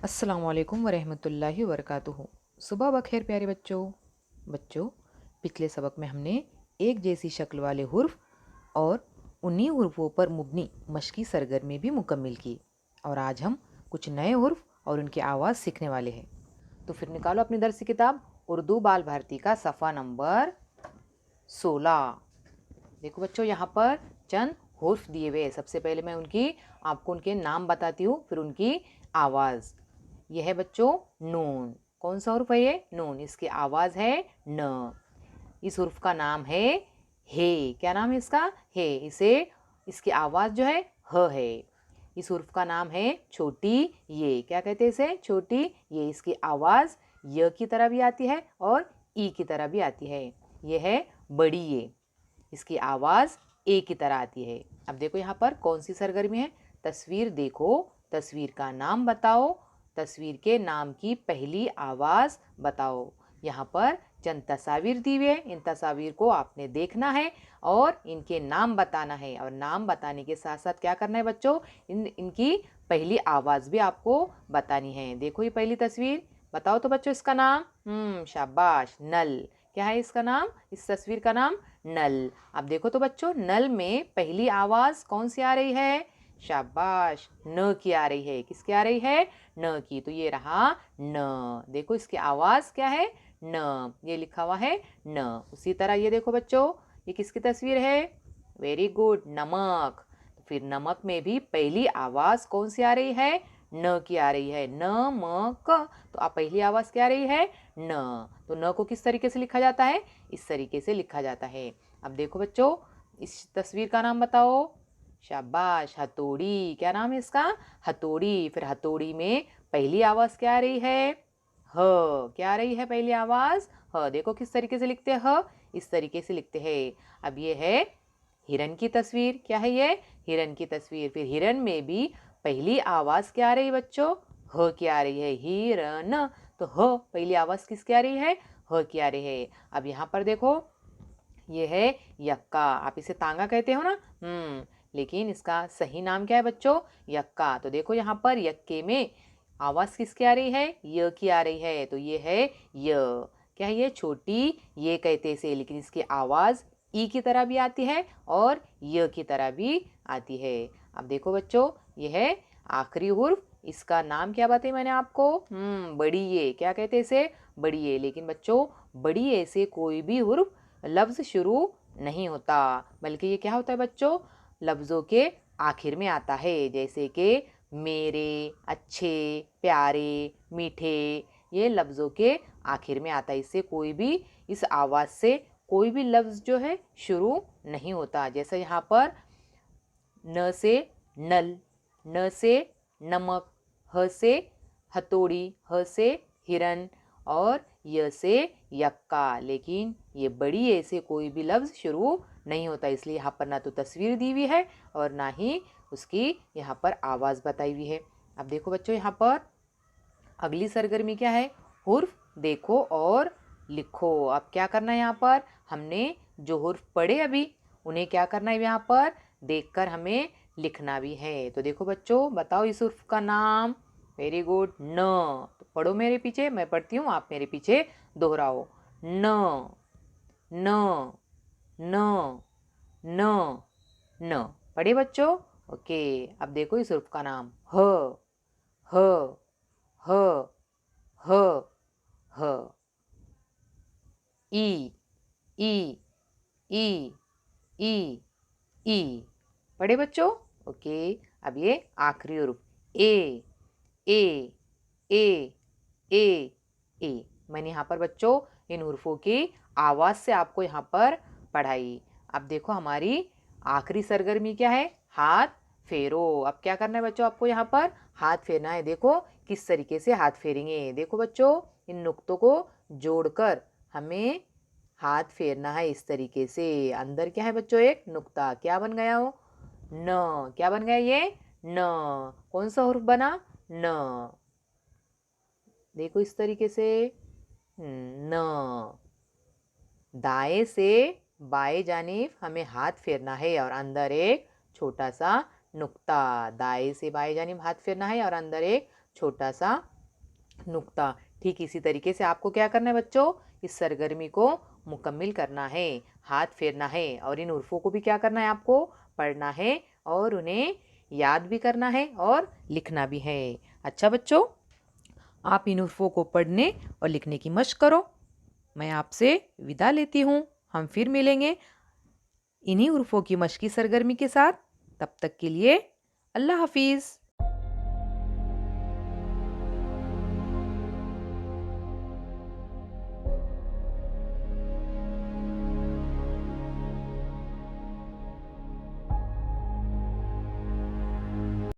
अस्सलाम वालेकुम वरहमतुल्लाहि वबरकातुहू। सुबह बखैर प्यारे बच्चों, पिछले सबक में हमने एक जैसी शक्ल वाले हुर्फ और उन्हीं हुर्फों पर मुबनी मशकी सरगर्मी भी मुकम्मिल की। और आज हम कुछ नए हुर्फ और उनकी आवाज़ सीखने वाले हैं। तो फिर निकालो अपनी दर्सी किताब उर्दू बाल भारती का सफ़ा नंबर 16। देखो बच्चों, यहाँ पर चंद हुर्फ दिए हुए हैं। सबसे पहले मैं आपको उनके नाम बताती हूँ, फिर उनकी आवाज़। यह है बच्चों नून। कौन सा हुर्फ है ये? नून। इसकी आवाज़ है न। इस हुर्फ का नाम है हे। क्या नाम है इसका? हे। इसकी आवाज़ जो है ह है। इस हुर्फ का नाम है छोटी ये। क्या कहते हैं इसे? छोटी ये। इसकी आवाज़ य की तरह भी आती है और ई की तरह भी आती है। यह है बड़ी ये। इसकी आवाज़ ए की तरह आती है। अब देखो यहाँ पर कौन सी सरगर्मी है। तस्वीर देखो, तस्वीर का नाम बताओ, तस्वीर के नाम की पहली आवाज़ बताओ। यहाँ पर चंद तस्वीर दी हुई है। इन तस्वीर को आपने देखना है और इनके नाम बताना है। और नाम बताने के साथ साथ क्या करना है बच्चों? इनकी पहली आवाज़ भी आपको बतानी है। देखो ये पहली तस्वीर, बताओ तो बच्चों इसका नाम। शाबाश, नल। क्या है इसका नाम? इस तस्वीर का नाम नल। अब देखो तो बच्चों, नल में पहली आवाज़ कौन सी आ रही है? शाबाश, न की आ रही है। किसकी आ रही है? न की। तो ये रहा न। देखो इसकी आवाज़ क्या है? न। ये लिखा हुआ है न। उसी तरह ये देखो बच्चों, ये किसकी तस्वीर है? वेरी गुड, नमक। तो फिर नमक में भी पहली आवाज़ कौन सी आ रही है? न की आ रही है। नमक। तो आप पहली आवाज़ क्या आ रही है? न। तो न को किस तरीके से लिखा जाता है? इस तरीके से लिखा जाता है। अब देखो बच्चों, इस तस्वीर का नाम बताओ। शाबाश, हथौड़ी। क्या नाम है इसका? हथौड़ी। फिर हथौड़ी में पहली आवाज़ क्या आ रही है? ह। क्या आ रही है पहली आवाज़? ह। देखो किस तरीके से लिखते हैं ह? इस तरीके से लिखते हैं। अब ये है हिरन की तस्वीर। क्या है ये? हिरन की तस्वीर। फिर हिरन में भी पहली आवाज़ क्या आ रही है बच्चों? ह की आ रही है। हिरन। तो ह पहली आवाज़ किसकी आ रही है? ह की आ रही है। अब यहाँ पर देखो, ये है यक्का। आप इसे तांगा कहते हो ना? लेकिन इसका सही नाम क्या है बच्चों? यक्का। तो देखो यहाँ पर यक्के में आवाज़ किसकी आ रही है? य की आ रही है। तो ये है य। क्या है ये? छोटी ये कहते इसे, लेकिन इसकी आवाज़ ई की तरह भी आती है और य की तरह भी आती है। अब देखो बच्चों, ये है आखिरी हुर्फ। इसका नाम क्या बताया मैंने आपको? बड़ी ये। क्या कहते हैं इसे? बड़ी ये। लेकिन बच्चों, बड़ी ये से कोई भी हुर्फ लफ्ज़ शुरू नहीं होता, बल्कि ये क्या होता है बच्चों? लफ्ज़ों के आखिर में आता है। जैसे कि मेरे, अच्छे, प्यारे, मीठे, ये लफ्ज़ों के आखिर में आता है। इससे कोई भी, इस आवाज़ से कोई भी लफ्ज़ जो है शुरू नहीं होता। जैसे यहाँ पर न से नल, न से नमक, ह से हथौड़ी, ह से हिरन और य से यक्का। लेकिन ये बड़ी ए से कोई भी लफ्ज़ शुरू नहीं होता। इसलिए यहाँ पर ना तो तस्वीर दी हुई है और ना ही उसकी यहाँ पर आवाज़ बताई हुई है। अब देखो बच्चों, यहाँ पर अगली सरगर्मी क्या है? हुर्फ देखो और लिखो। अब क्या करना है यहाँ पर? हमने जो हुर्फ पढ़े अभी, उन्हें क्या करना है? यहाँ पर देखकर हमें लिखना भी है। तो देखो बच्चों, बताओ इस हुर्फ का नाम। वेरी गुड, न। तो पढ़ो मेरे पीछे, मैं पढ़ती हूँ, आप मेरे पीछे दोहराओ। न, न, न, न, न। पढ़े बच्चों? ओके। अब देखो इस हुर्फ का नाम। ह, ह, ह, ह, ह। ई, ई, ई, ई, ई। पढ़े बच्चों? ओके। अब ये आखिरी हुर्फ ए, ए, ए, ए, ए। मैंने यहाँ पर बच्चों इन हुर्फों की आवाज़ से आपको यहाँ पर पढ़ाई। अब देखो हमारी आखिरी सरगर्मी क्या है? हाथ फेरो। अब क्या करना है बच्चों? आपको यहाँ पर हाथ फेरना है। देखो किस तरीके से हाथ फेरेंगे। देखो बच्चों, इन नुक्तों को जोड़कर हमें हाथ फेरना है इस तरीके से। अंदर क्या है बच्चों? एक नुक्ता। क्या बन गया हो? न। क्या बन गया ये? न। कौन सा हुर्फ बना? न। देखो इस तरीके से न। दाएं से बाएं जानिब हमें हाथ फेरना है और अंदर एक छोटा सा नुक्ता। दाएं से बाएं जानिब हाथ फेरना है और अंदर एक छोटा सा नुक्ता। ठीक इसी तरीके से आपको क्या करना है बच्चों, इस सरगर्मी को मुकम्मिल करना है, हाथ फेरना है और इन उर्फों को भी क्या करना है आपको, पढ़ना है और उन्हें याद भी करना है और लिखना भी है। अच्छा बच्चों, आप इन उर्फों को पढ़ने और लिखने की मशक करो। मैं आपसे विदा लेती हूँ। हम फिर मिलेंगे इन्हीं उर्फों की मशकी सरगर्मी के साथ। तब तक के लिए अल्लाह हाफिज़।